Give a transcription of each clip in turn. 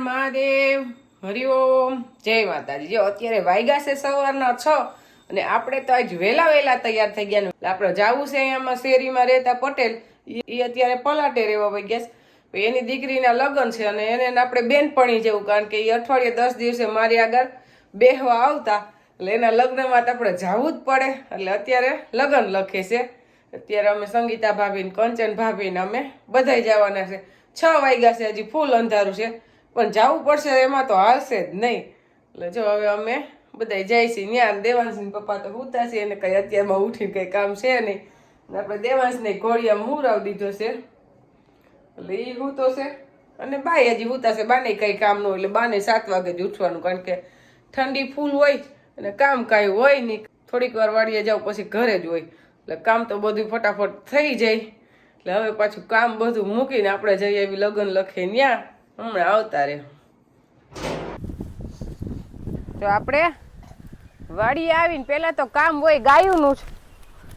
મહાદેવ. હરિઓમ. જય માતાજી. જો અત્યારે વાગ્યા છે સવારના 6 અને આપણે તો આજ વહેલા તૈયાર થઈ ગયા. આપણે જવું છે અહીંયામાં શેરીમાં રહેતા પટેલ, એ અત્યારે પલાટે રહેવા વઈ ગયા. એની દીકરીના લગ્ન છે અને એને આપણે બેનપણી જેવું, કારણ કે એ અઠવાડિયે 10 દિવસે મારી આગળ બેહવા આવતા, એટલે એના લગ્નમાં તો આપણે જવું જ પડે. એટલે અત્યારે લગ્ન લખે છે. અત્યારે અમે સંગીતા ભાભી, કંચન ભાભી ને અમે બધાય જવાના છે. 6 વાગ્યા છે, હજી ફૂલ અંધારું છે, પણ જવું પડશે, એમાં તો હાલશે જ નહીં. એટલે જો હવે અમે બધા જાય છે ત્યાં. દેવાંશની પપ્પા તો હુતા છે, એને કઈ અત્યારમાં ઉઠીને કઈ કામ છે નહીં. આપણે દેવાંશને ઘોડિયામાં હુરાવી દીધો છે, એટલે એ હુતો છે. અને બાઈ હજી હુતા છે, બાને કઈ કામ ન હોય, એટલે બાને 7 વાગે જ ઉઠવાનું, કારણ કે ઠંડી ફૂલ હોય અને કામ કાંઈ હોય નહીં. થોડીક વાર વાડીએ જાવ પછી ઘરે જ હોય, એટલે કામ તો બધું ફટાફટ થઈ જાય. એટલે હવે પાછું કામ બધું મૂકીને આપણે જઈએ એવી લગ્ન લખે ત્યાં. હમણાં આવતા રે. તો આપણે વાડીએ આવીને પેલા તો કામ હોય ગાયુંનું જ,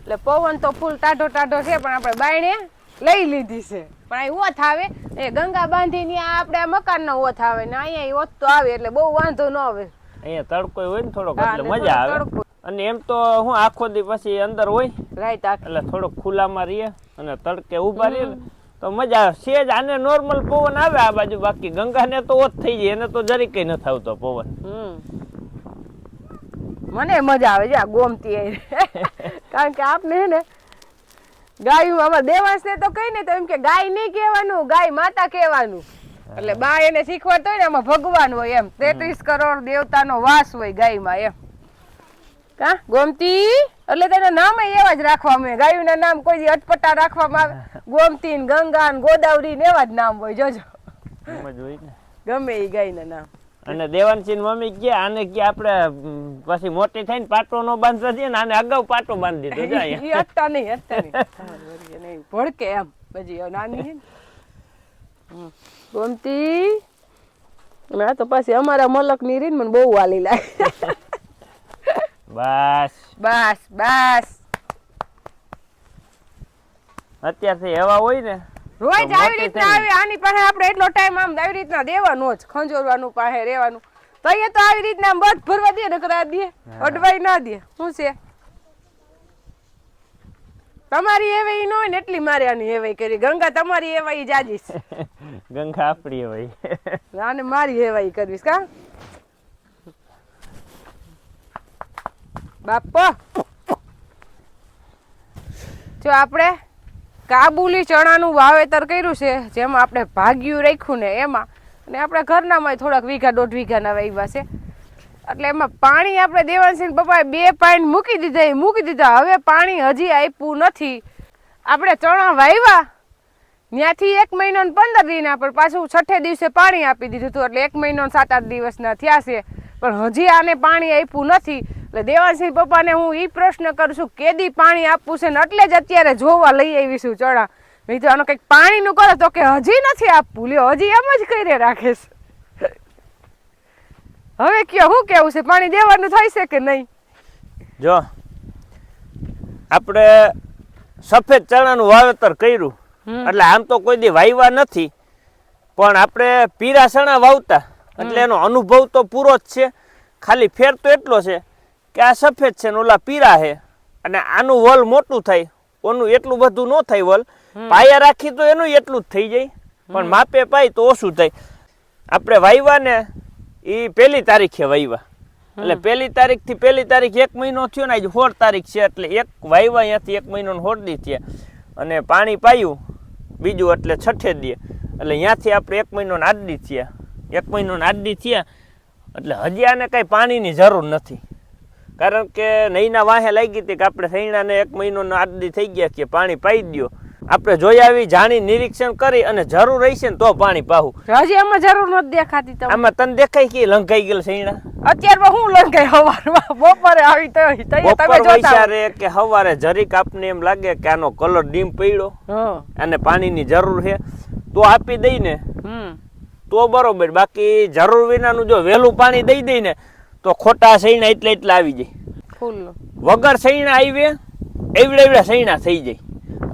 એટલે પવન તો ફૂલ ટાઢો છે, પણ આપણે બાયણે લઈ લીધી છે. પણ અહીં ઓથ આવે, એ ગંગા બાંધીને આપણે આ મકાનનો ઓથ આવે ને અહીંયા ઓથ તો આવે, એટલે બહુ વાંધો ન આવે. અહીંયા તડકો હોય ને થોડોક, એટલે મજા આવે. અને એમ તો હું આખો દી પછી અંદર હોય રાઈટ, એટલે થોડોક ખુલ્લામાં રહીએ અને તડકે ઉભા રહીએ તો મજા આવે. સેજ આને નોર્મલ પવન આવે આ બાજુ, બાકી ગંગાને તો ઓછ થઈ જાય, એને તો જરી કઈ નથી આવતો પવન. મને મજા આવે છે આ ગોમતી, કારણ કે આપને ને ગાયું આમાં દેવાંશને તો કઈ ને તો એમ કે ગાય નહીં કહેવાનું, ગાય માતા કહેવાનું. એટલે બા એને શીખવાડતો હોય ને આમાં ભગવાન હોય એમ, 33 કરોડ દેવતાનો વાસ હોય ગાયમાં એમ. કા ગોમતી, એટલે તેના નામ એવા જ રાખવામાં આવે. ગાયુંના નામ કોઈ અટપટા રાખવામાં આવે, ગોમતી, ગંગા, ગોદાવરી ને એવા જ નામ હોય. જોજો ગમે એ ગાયના નામ. અને દેવાંશી મમ્મી કે આને કે આપણે પછી મોટી થઈને પાટો નો બાંધવા દે ને, આને અગાઉ પાટો બાંધી દીધો જાય. ઈ હટતા નહીં ભડકે એમ. પછી નાની ગોમતી, આ તો પાછી અમારા મલક ની રીન મને બહુ વાલી લાગે. બસ અત્યારથી એવા હોય ને રોજ આવી રીતના આવે. આની પાસે આપણે એટલો ટાઈમ આમ આવી રીતના દેવાનો જ, ખંજોરવાનું પાસે રહેવાનું. તો અહીંયા તો આવી રીતના આમ બધ ભરવા દે ને કરા દે, અડવાઈ ના દે. શું છે તમારી એવાઈ ન હોય ને એટલી મારે આની એવાઈ કરી. ગંગા તમારી એવાઈ જાજી છે, ગંગા આપડી એવાઈ, આને મારી એવાઈ કરવીશ. કા બાપા, જો આપણે કાબુલી ચણાનું વાવેતર કર્યું છે, જેમાં આપણે ભાગ્યું રાખ્યું ને એમાં, અને આપણે ઘરનામાં થોડાક વીઘા 1.5 વીઘાના વાવ્યા છે. એટલે એમાં પાણી આપણે દેવાંશી પપ્પાએ 2 પાણી મૂકી દીધા. હવે પાણી હજી આપ્યું નથી. આપણે ચણા વાવ્યા ત્યાંથી 1 મહિનો ને 15 દિન આપણે પાછું 6 દિવસે પાણી આપી દીધું હતું, એટલે 1 મહિનો 7-8 દિવસના થયા છે, પણ હજી આને પાણી આપ્યું નથી. એટલે દેવાંશી પપ્પાને હું એ પ્રશ્ન કરું છું, કેદી પાણી આપવું છે ને, એટલે જ અત્યારે જોવા લઈ આવીશું ચણા. મેં તો આનો કંઈક પાણીનું કરો તો કે હજી નથી આપવું. લ્યો, હજી એમ જ કરી રાખે છે. હવે કયો શું કેવું છે, પાણી દેવાનું થાય છે કે નહીં? જો આપણે સફેદ ચણાનું વાવેતર કર્યું, એટલે આમ તો કોઈ દી વાવ્યા નથી, પણ આપણે પીરા ચણા વાવતા, એટલે એનો અનુભવ તો પૂરો જ છે. ખાલી ફેર તો એટલો છે કે આ સફેદ છે ને ઓલા પીરા છે, અને આનું વલ મોટું થાય, ઓનું એટલું બધું ન થાય વલ. પાયા રાખી તો એનું એટલું જ થઈ જાય, પણ માપે પાય તો ઓછું થાય. આપણે વાવ્યા ને એ 1 તારીખે વાવ્યા, એટલે 1 તારીખથી 1 તારીખ 1 મહિનો થયો ને, આજે 16 તારીખ છે, એટલે એક વાવ્યા અહીંયાથી 1 મહિનો 16 દી થયા. અને પાણી પાયું બીજું એટલે 6 દી, એટલે અહીંયાથી આપણે 1 મહિનો 8 દી થયા. 1 મહિનો 8 દી થયા, એટલે હજી આને કઈ પાણીની જરૂર નથી, કારણ કે નહીંના વાહે લાગી હતી કે આપણે સૈણાને 1 મહિનો 8 દી થઈ ગયા કે પાણી પાઈ દો. આપણે જોઈ આવી, જાણી, નિરીક્ષણ કરી અને જરૂર રહેશે ને તો પાણી પાવું. હજી આમાં જરૂર નથી દેખાતી તમને? આમાં તને દેખાય કે લંઘાઈ ગયેલ સૈણા? અત્યારમાં હું લંઘાઈ હવારમાં બપોરે આવી તો બપોર વૈસારે કે હવારે જરીક આપને એમ લાગે કે આનો કલર ડીમ પડ્યો અને પાણીની જરૂર છે તો આપી દઈ ને તો બરોબર. બાકી જરૂર વિનાનું જો વહેલું પાણી દઈ દઈ ને તો ખોટા સૈણા એટલે આવી જાય. ફૂલ વગર સૈણા આવી એવડે સૈણા થઈ જાય.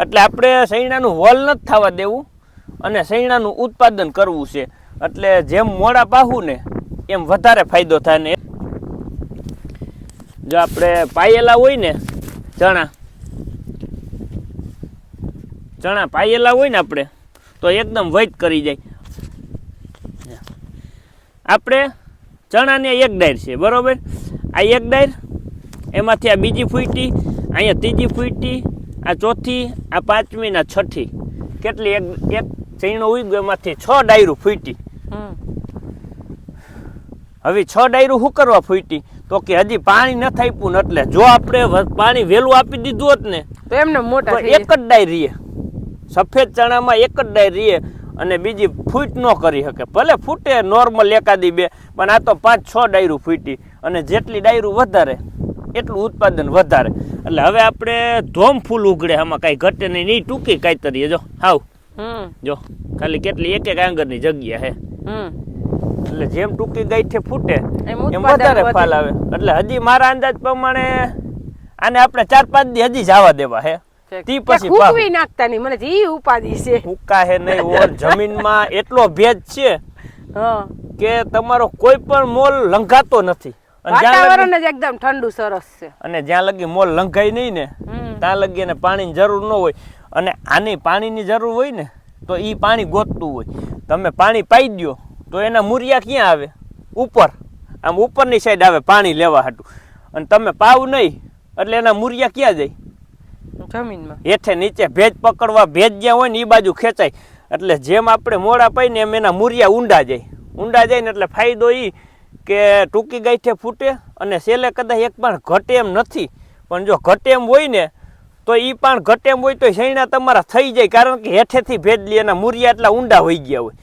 એટલે આપણે સૈણાનું વલ નથી થવા દેવું અને સૈણાનું ઉત્પાદન કરવું છે. એટલે જેમ મોડા પાહું ને એમ વધારે ફાયદો થાય ને જો આપણે પાયેલા હોય ને ચણા પાયેલા હોય ને આપણે તો એકદમ વૈત કરી જાય. આપણે ચણાને એક ડાયર છે બરોબર, આ એક ડાયર, એમાંથી આ બીજી ફૂટી, અહીંયા ત્રીજી ફૂટી, આ ચોથી, આ પાંચમી ને છઠ્ઠી, કેટલી એક ચૈણો ઉઈ એમાંથી 6 ડાયરું ફૂટી. હવે 6 ડાયરું શું કરવા ફૂટી તો કે હજી પાણી ન આપ્યું ને, એટલે જો આપણે પાણી વહેલું આપી દીધું હોત ને તો એમને મોટા એક જ ડાયર રીએ, સફેદ ચણામાં એક જ ડાયર રીએ અને બીજી ફૂટ ન કરી શકે. ભલે ફૂટે નોર્મલ એકાદી બે, પણ આ તો 5-6 ડાયરું ફૂટી અને જેટલી ડાયરું વધારે એટલું ઉત્પાદન વધારે. એટલે હવે આપણે ધોમ ફૂલ ઉગડે, આમાં કાંઈ ઘટે નહીં, નહીં ટૂંકી કાતરીએ જો હાવ જો ખાલી કેટલી એક આંગળની જગ્યા હે. એટલે જેમ ટૂંકી ગાંઠે ફૂટે એમ વધારે ફાલ આવે. એટલે હજી મારા અંદાજ પ્રમાણે આને આપણે 4-5 દી હજી જવા દેવા હે. તી પછી ફૂકવી નાખતા નહીં, મને ઈ ઉપાધિ છે. ફૂકા હે નહીં, ઓર જમીનમાં એટલો ભેજ છે કે તમારો કોઈ પણ મોલ લંઘાતો નથી. વાતાવરણ જ એકદમ ઠંડુ સરસ છે. અને જ્યાં લગી મોલ લંઘાય નહીં ને ત્યાં લગી એને પાણીની જરૂર ન હોય. અને આની પાણીની જરૂર હોય ને તો ઈ પાણી ગોતતું હોય. તમે પાણી પાઈ દો તો એના મૂરિયા ક્યાં આવે? ઉપર, આમ ઉપરની સાઈડ આવે પાણી લેવા હાટું. અને તમે પાવ નહીં એટલે એના મૂરિયા ક્યાં જાય? જમીનમાં હેઠે નીચે ભેજ પકડવા, ભેજ જ્યાં હોય ને એ બાજુ ખેંચાય. એટલે જેમ આપણે મોડા પાઈ ને એમ એના મૂરિયા ઊંડા જાય ને એટલે ફાયદો એ કે ટૂંકી ગાંઠે ફૂટે અને સેલે કદાચ એક પણ ઘટે એમ નથી. પણ જો ઘટે એમ હોય ને તો એ પણ ઘટે એમ હોય તો સૈણા તમારા થઈ જાય, કારણ કે હેઠેથી ભેજ લે, એના મૂરિયા એટલા ઊંડા હોઈ ગયા હોય.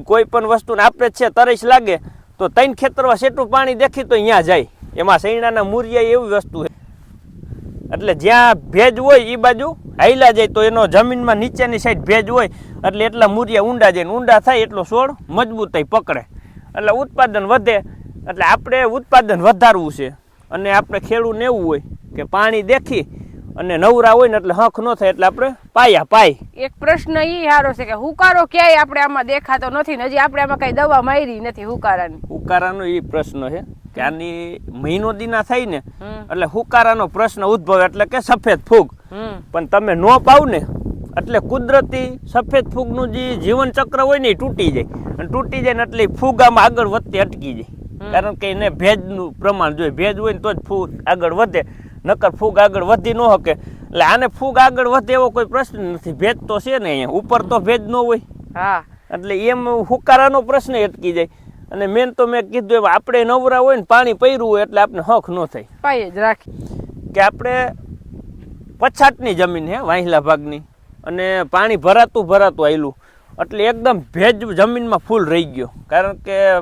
કોઈ પણ વસ્તુને આપણે છે તરસ લાગે તો 3 ખેતરમાં સેટું પાણી દેખી તો અહીંયા જાય. એમાં સૈણાના મૂરિયા એવી વસ્તુ છે. એટલે જ્યાં ભેજ હોય એ બાજુ હાઈલા જાય તો એનો જમીનમાં નીચેની સાઈડ ભેજ હોય એટલે એટલા મૂરિયા ઊંડા જાય ને ઊંડા થાય એટલો છોડ મજબૂતાઈ પકડે એટલે ઉત્પાદન વધે. એટલે આપણે ઉત્પાદન વધારવું છે અને આપણે ખેડૂતને એવું હોય કે પાણી દેખી અને નવરા હોય ને એટલે હક ન થાય એટલે આપણે પાય. એક પ્રશ્ન ઈ સારો છે કે હુકારો ક્યાંય આપણે આમાં દેખાતો નથી ને, હજી આપણે આમાં કઈ દવા મારી નથી હુકારાનો એ પ્રશ્ન છે કે આની મહિનો દીના થાય ને એટલે હુકારાનો પ્રશ્ન ઉદ્ભવે, એટલે કે સફેદ ફૂગ. પણ તમે ન પાવ ને એટલે કુદરતી સફેદ ફૂગનું જે જીવન ચક્ર હોય ને એ તૂટી જાય. અને તૂટી જાય ને એટલે ફૂગ આમાં આગળ વધતી અટકી જાય, કારણ કે એને ભેજનું પ્રમાણ જોઈએ. ભેજ હોય ને તો જ ફૂગ આગળ વધે, નકર ફૂગ આગળ વધી ન શકે. એટલે આને ફૂગ આગળ વધે એવો કોઈ પ્રશ્ન નથી. ભેજ તો છે ને અહીંયા ઉપર, તો ભેજ ન હોય. એટલે એમ હુકારાનો પ્રશ્ન અટકી જાય. અને મેન તો મેં કીધું એમ આપણે નવરા હોય ને પાણી પૈરું હોય એટલે આપણે હક ન થાય. પાય જ રાખી કે આપણે પછાટની જમીન હે, વાહિલા ભાગની, અને પાણી ભરાતું આવેલું એટલે એકદમ ભેજ જમીનમાં ફૂલ રહી ગયો. કારણ કે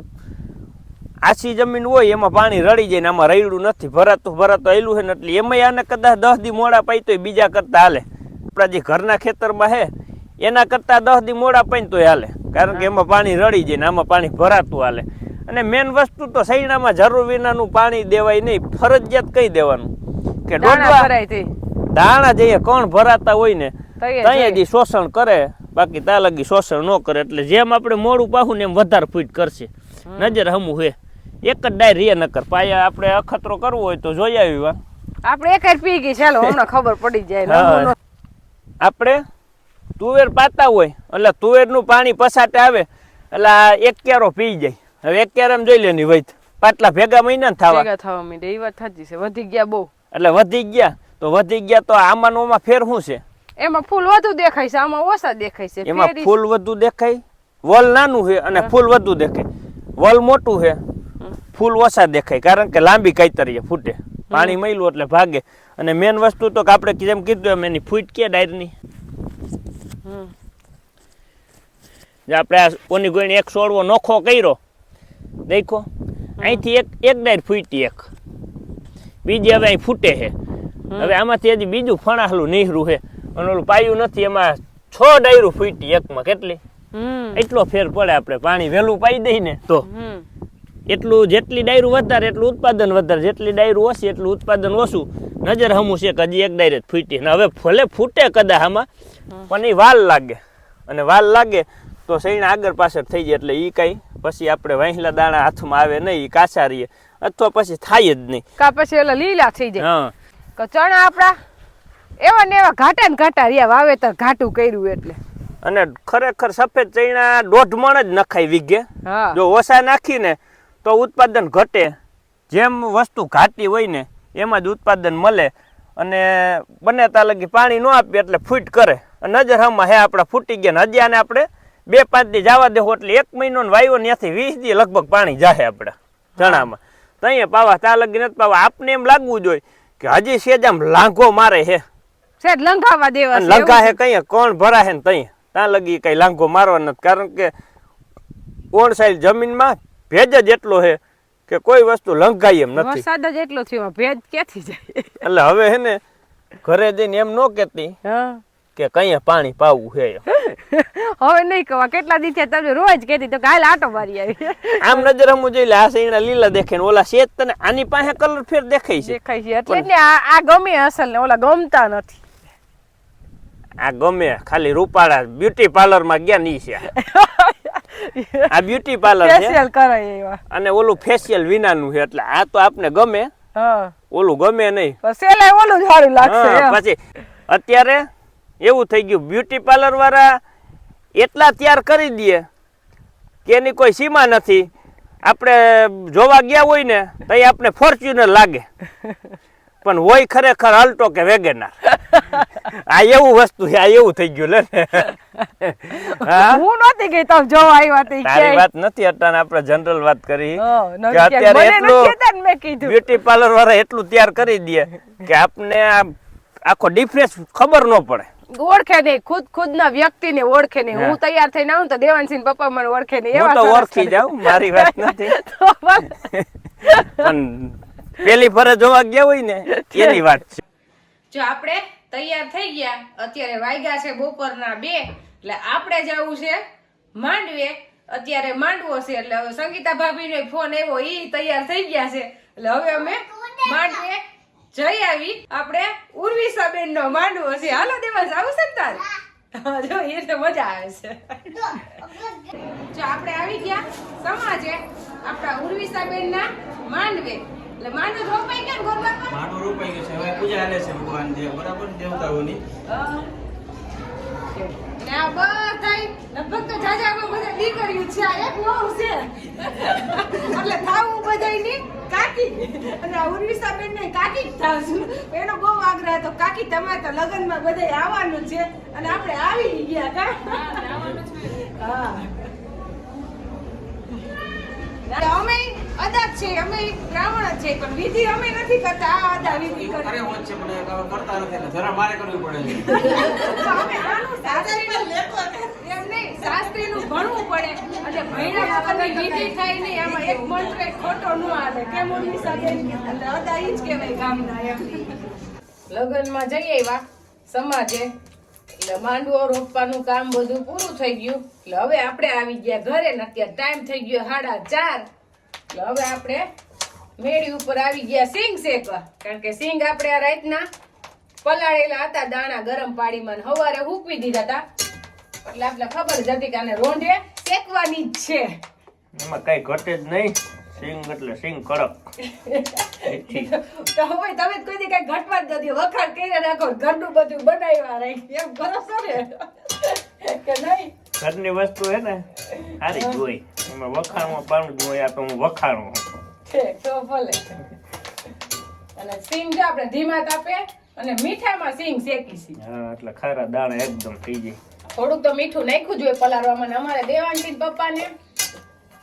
આછી જમીન હોય એમાં પાણી રડી જાય ને આમાં રડ્યું નથી, ભરાતું આવેલું છે ને એટલે એમાંય આને કદાચ 10 દી મોડા પાઈ તો બીજા કરતા હાલે. આપણા જે ઘરના ખેતરમાં હે એના કરતાં 10 દી મોડા પાઈ તોય હાલે, કારણ કે એમાં પાણી રડી જાય ને આમાં પાણી ભરાતું હાલે. અને મેન વસ્તુ તો સૈણામાં જરૂર વિનાનું પાણી દેવાય નહીં, ફરજિયાત કહી દેવાનું કે દાણા જઈએ કોણ ભરાતા હોય ને ત્યાં જ શોષણ કરે, બાકી ત્યાં લગી શોષણ ન કરે. એટલે જેમ આપણે મોડું પાહું ને એમ વધારે ફૂટ કરશે. નજર હમું હે એક જ ડાયર રે, નકર પાયા આપણે અખતરો કરવો હોય તો જોઈ આવી. આપણે એક પી ગઈ, ચાલો હમણાં ખબર પડી જાય. આપણે તુવેર પાતા હોય એટલે તુવેરનું પાણી પસાટે આવે એટલે એક ક્યારો પી જાય. હવે એક ક્યારામાં જોઈ લેની વૈત પાટલા ભેગા મહિના થવા માંડે. એ વાત સાચી છે, વધી ગયા બહુ. એટલે વધી ગયા તો આમાં ફેર શું છે? એમાં ફૂલ વધુ દેખાય છે, આમાં ઓછા દેખાય છે. એમાં ફૂલ વધુ દેખાય, વલ નાનું છે અને ફૂલ વધુ દેખાય. વલ મોટું છે, ફૂલ ઓછા દેખાય, કારણ કે લાંબી કાતરીએ ફૂટે, પાણી મળ્યું એટલે ભાગે. અને મેન વસ્તુ તો આપણે જેમ કીધું એમ એની ફૂટ કે ડાયરની આપણે આ ઓની ગોઈને એક છોડવો નોખો કર્યો દેખો, અહીંથી એક ડાયર ફૂટી, એક બીજી હવે અહીં ફૂટે છે. હવે આમાંથી હજી બીજું ફણાહલું નીહરું છે અને ઓલું પાયું નથી, એમાં 6 ડાયરું ફૂટી એકમાં. કેટલી? એટલો ફેર પડે. આપણે પાણી વહેલું પાઈ દઈ ને તો એટલું, જેટલી ડાયરું વધારે એટલું ઉત્પાદન વધારે, જેટલી ડાયરું ઓછી એટલું ઉત્પાદન ઓછું. નજર હમું છે કે હજી એક ડાયર જ ફૂટી. ને હવે ભલે ફૂટે કદાચ આમાં, પણ એ વાલ લાગે, અને વાલ લાગે તો સૈણા આગળ પાછળ થઈ જાય એટલે ઈ કઈ પછી આપણે વાંહલા દાણા હાથમાં આવે નહીં, ઈ કાચા રહીએ અથવા પછી થાય જ નહીં, કા પછી ઓલા લીલા થઈ જાય. હા તો ચણા આપડા એવા ને એવા ઘાટા ને ઘાટા રહ્યા, વાવેતર ઘાટું કર્યું એટલે. અને ખરેખર સફેદ ચણા 1.5 મણ જ નખાય વીઘે. હા જો ઓછા નાખીને તો ઉત્પાદન ઘટે, જેમ વસ્તુ ઘાટી હોય ને એમાં જ ઉત્પાદન મળે. અને બને ત્યાં લગી પાણી ન આપીએ એટલે ફૂટ કરે, નજર હમણાં હે આપણા ફૂટી ગયા ને હજી આને આપણે 2-5 દી જવા દેવો એટલે 1 મહિનો ને વાયો ત્યાંથી 20 દી લગભગ પાણી જાહે આપણા ચણામાં. તઈએ પાવા ત્યાં લગી નથી પાવા. આપને એમ લાગવું જોઈએ કે હજી સેજ આમ લાંઘો મારે હે, સેજ લંઘાવા દેવા છે લંઘા હે કઈ કોણ ભરા હે ને તઈ ત્યાં લગી કઈ લાંઘો મારવા નથી, કારણ કે ઓણ સાઈડ જમીનમાં ભેજ જ એટલો હે કે કોઈ વસ્તુ લંઘાય એમ નથી. વરસાદ જ એટલો થયો, ભેજ ક્યાંથી જાય? એટલે હવે હે ને ઘરે જઈને એમ ન કહેતી કે કઈ પાણી પાવું છે. હવે નહીં કહવા, કેટલા દી થયા તમે રોજ કહેતી તો કાલ આટો મારી આવી. આમ નજર હમું જોઈ લે, આ સૈણા લીલા દેખાય ને ઓલા શેત તને આની પાસે કલર ફેર દેખાય છે. દેખાય છે એટલે ને આ ગમે અસલ ને ઓલા ગમતા નથી. આ ગમે ખાલી રૂપાળા બ્યુટી પાર્લર માં ગયા ની છે. આ બ્યુટી પાર્લર છે ફેશિયલ કરાય એવા, અને ઓલું ફેશિયલ વિનાનું છે એટલે આ તો આપને ગમે, હા ઓલું ગમે નહીં. સેલાય ઓલું જ સારું લાગશે. પછી અત્યારે એવું થઈ ગયું બ્યુટી પાર્લર વાળા એટલા તૈયાર કરી દે કે એની કોઈ સીમા નથી. આપણે જોવા ગયા હોય ને તો આપણે ફોર્ચ્યુનર લાગે પણ હોય ખરેખર અલ્ટો કે વેગેનાર. આ એવું વસ્તુ છે, આ એવું થઈ ગયું લે. હું નહોતી ગઈ તમે જોવા આવ્યા તે. તારી વાત નથી, અટાણે આપણે જનરલ વાત કરી કે કે અત્યારે એટલું મેં કીધું બ્યુટી પાર્લર વાળા એટલું તૈયાર કરી દે કે આપને આખો ડિફરન્સ ખબર ન પડે. ઓળખે નહીં, ખુદ ના વ્યક્તિ ને ઓળખે નહીં. હું તૈયાર થઈને આવું તો દેવાનસિંહ પપ્પા મને ઓળખે નહીં. હું તો ઓળખી જાઉં, મારી વાત નથી. પણ પેલી ફરે જોવા ગયા હોય ને એની વાત છે. જો આપણે તૈયાર થઈ ગયા, અત્યારે વાગ્યા છે બપોરના 2, એટલે આપણે જવું છે માંડવે. અત્યારે માંડવો છે એટલે હવે સંગીતા ભાભી નો ફોન આવ્યો, ઈ તૈયાર થઈ ગયા છે એટલે હવે અમે માંડવે જઈ આવી. આપણે ઉર્વિસાબેન નો માંડવો છે. હાલો દેવાસ આવું છે ને તારે? જો એ તો મજા આવે છે. જો આપણે આવી ગયા સમાજે આપણા ઉર્વિસાબેન ના માંડવે. એટલે માંડવ રોપાઈ ગયા ને ગોરબામાં? માંડવ રોપાઈ ગયું છે, હવે પૂજા હાલે છે ભગવાન જે બરાબર દેવતાઓની. ને આ બધાય લગભગ તો જાજામાં બધા દીકરીઓ છે, આ એક વહુ છે. એટલે થાવું બધાયની કાકી. અને આ ઉર્વિસાબેન ને કાકી જ થાશું. એનો બહુ આગ્રહ હતો, કાકી તમારે તો લગ્નમાં બધાય આવવાનું છે. અને આપણે આવી ગયા કા. હા અમે અદા છે, અમે બ્રાહ્મણ જ છે, પણ વિધિ અમે નથી કરતા. આ અદા વિધિ કરે. અરે હોત છે પણ હવે કરતા નથી એટલે જરા મારે કરવી પડે છે. તો અમે આનું શાસ્ત્રીનું એમ નહીં, શાસ્ત્રીનું ભણવું પડે. અને ભણ્યા વગરની વિધિ થાય નહીં. આમાં એક મંત્ર ખોટો ન આવે. કેમ ઉર્વિસાબેન? એટલે અદા ઈ જ કહેવાય ગામના એમ. લગ્નમાં જઈ આવ્યા સમાજે, એટલે માંડવો રોપવાનું કામ બધું પૂરું થઈ ગયું. એટલે હવે આપણે આવી ગયા ઘરે ને અત્યારે ટાઈમ થઈ ગયો 4:30. એટલે હવે આપણે મેળી ઉપર આવી ગયા સિંગ શેકવા, કારણ કે સિંગ આપણે આ રાતના પલાળેલા હતા દાણા ગરમ પાણીમાં, સવારે હૂકવી દીધા હતા. એટલે આપણે ખબર જ હતી કે આને રોંઢે શેકવાની જ છે. એમાં કઈ ઘટે જ નહીં. સિંગ એટલે સિંગ કડક. તો હવે તમે કોઈ દી કઈ ઘટવા જ નથી, વખાણ કરી રાખો, ઘરનું બધું બનાવ્યા રાખી એમ કરો છો ને કે નહીં? ઘરની વસ્તુ હે ને સારી જ હોય, એમાં વખાણમાં પાણું જ હોય. આ તો હું વખાણું તો ભલે. અને સિંગ જો આપણે ધીમા તાપે અને મીઠામાં સિંગ શેકીશી. હા, એટલે ખારા દાણા એકદમ થઈ જાય. થોડુંક તો મીઠું નાખ્યું જોઈએ પલાળવામાં. અમારે દેવાનસિંહ પપ્પાને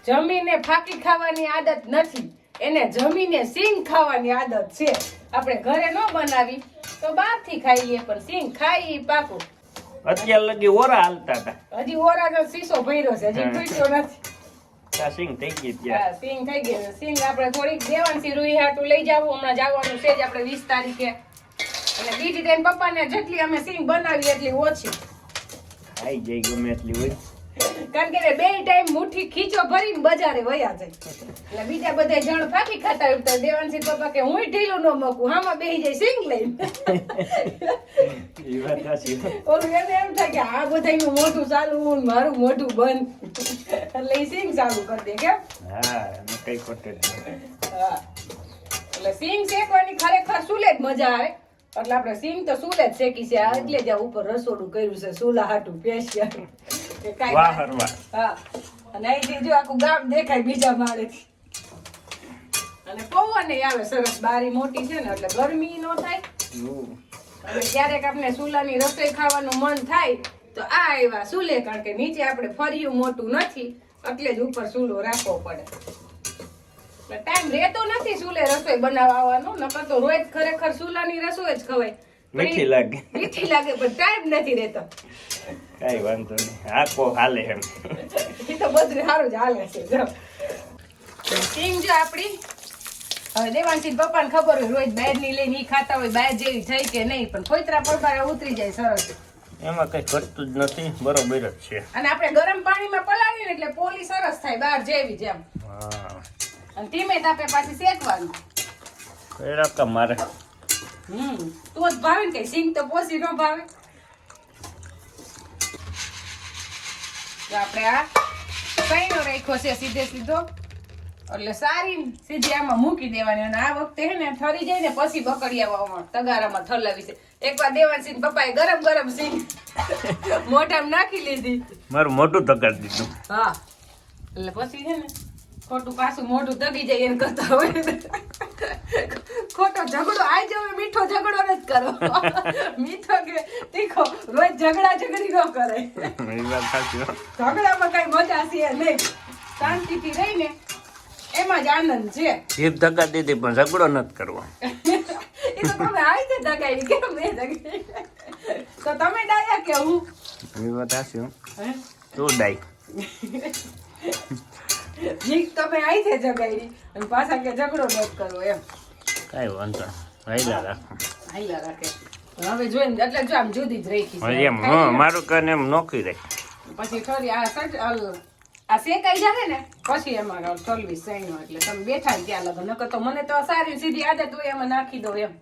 જમીને ફાકી ખાવાની આદત નથી, એને જમીને સિંગ ખાવાની આદત છે. આપણે ઘરે ન બનાવી તો બહારથી ખાઈએ, પણ સિંગ ખાઈ પાકું. અત્યાર લગી ઓરા હાલતા હતા, હજી ઓરાનો શીશો ભર્યો છે, હજી ખૂટ્યો નથી. આ સિંગ થઈ ગઈ ત્યાં. હા, સિંગ થઈ ગઈ. સિંગ આપણે થોડીક દેવાનસિંહ રૂઈ હાટું લઈ જાવું. હમણાં જવાનું છે જ આપણે 20 તારીખે. અને બીજી તેન પપ્પાને જેટલી અમે સિંગ બનાવી એટલી ઓછી. ખાઈ જાય ગમે એટલી હોય. કારણ કે બે ટાઈમ મુઠ્ઠી ખીચો ભરીને બજારે વયા જાય એટલે બીજા બધા જણ ફાંકી ખાતા હોય તો દેવાનસિંહ પપ્પા કે હું ઢીલું ન મૂકું હામાં બેસી જાય સિંગ લઈને ઈ વાત સાચી. ઓલું એને એમ થાય કે આ બધાયનું મોઢું ચાલુ ને મારું મોઢું બંધ એટલે ઈ સિંગ ચાલુ કરી દે કેમ હા એમાં કઈ ખોટું નથી. હા. એટલે સિંગ શેકવાની ખરેખર સુલે જ મજા આવે એટલે આપણે સિંગ તો સુલે જ શેકી છે આ એટલે જ આ ઉપર રસોડું કર્યું છે સુલા હાટું પેશિયલ કે કાંઈ વાહ હરવા. હા અને અહીંથી જો આખું ગામ દેખાય બીજા માળેથી અને પવન આવે સરસ બારી મોટી છે ને એટલે ગરમી નો થાય અને ક્યારેક આપણે સુલાની રસોઈ ખાવાનું મન થાય તો આ આવ્યા સુલે કારણ કે નીચે આપણે ફર્યું મોટું નથી એટલે જ ઉપર સુલો રાખવો પડે એટલે ટાઈમ રહેતો નથી સુલે રસોઈ બનાવવાનો નકર તો રોજ ખરેખર સુલાની રસોઈ જ ખવાય મીઠી લાગે. મીઠી લાગે પણ ટાઈમ નથી રહેતો કઈ વાંધો નહીં આખો હાલે એમ. એ તો બધું સારું જ હાલે છે જો સિંગ જો આપણી હવે દેવાનસિંહ પપ્પાને ખબર હોય રોજ બહારની લઈને ઈ ખાતા હોય બહાર જેવી થઈ કે નહીં પણ ફોતરા પડબારે ઉતરી જાય સરસ એમાં કઈ ઘટતું જ નથી બરોબર જ છે. અને આપણે ગરમ પાણીમાં પલાળીએ ને એટલે પોલી સરસ થાય બહાર જેવી જેમ હા અને ધીમે તાપે પાછી શેકવાનું કઈ રાખ મારે તો જ ભાવે ને કઈ સિંગ તો પોસી ન ભાવે તો આપણે આ કઈનો રાખ્યો છે સીધે સીધો એટલે સારી સીધી આમાં મૂકી દેવાની અને આ વખતે હે ને ઠરી જાય ને પછી બકડિયામાં તગારામાં ઠલાવી છે એકવાર દેવાનસિંહ પપ્પાએ ગરમ ગરમ સિંગ મોઢામાં નાખી લીધી મારું મોટું ધકાડી દીધું. હા એટલે પછી છે ને ખોટું પાછું મોઢું દગી જાય એમ કરતા હોય ખોટો ઝઘડો આજ હવે મીઠો ઝઘડો નથી કરો મીઠો કે તીખો રોજ ઝઘડા ઝઘડી ન કરે એ વાત સાચી હો. ઝઘડામાં કઈ મજા છે નહીં શાંતિથી રહીને એમાં જ આનંદ છે જીભ ધકા દીધી પણ ઝઘડો નથી કરવો. એ તો તમે આવી છે દગાડી કેમ મેં દગાડી તો તમે ડાયા કે હું એ વાત સાચી હો. હે? તું ડાઈ. જીક તમે આવી છે જગાડી અને પાછા કે ઝઘડો નથી કરવો એમ કઈ વાંધો નહીં. હાલ્યા રાખો. હાલ્યા રાખે હવે જોઈને એટલે જો આમ જુદી જ રાખી હવે એમ હા મારું કને એમ નોખી રહી. પછી થોડી આ શેકાઈ જાય ને પછી એમાં તલવી સૈનો એટલે તમે બેઠા ને ત્યાં લગો નકર તો મને તો સારી સીધી આદત હોય એમાં નાખી દો એમ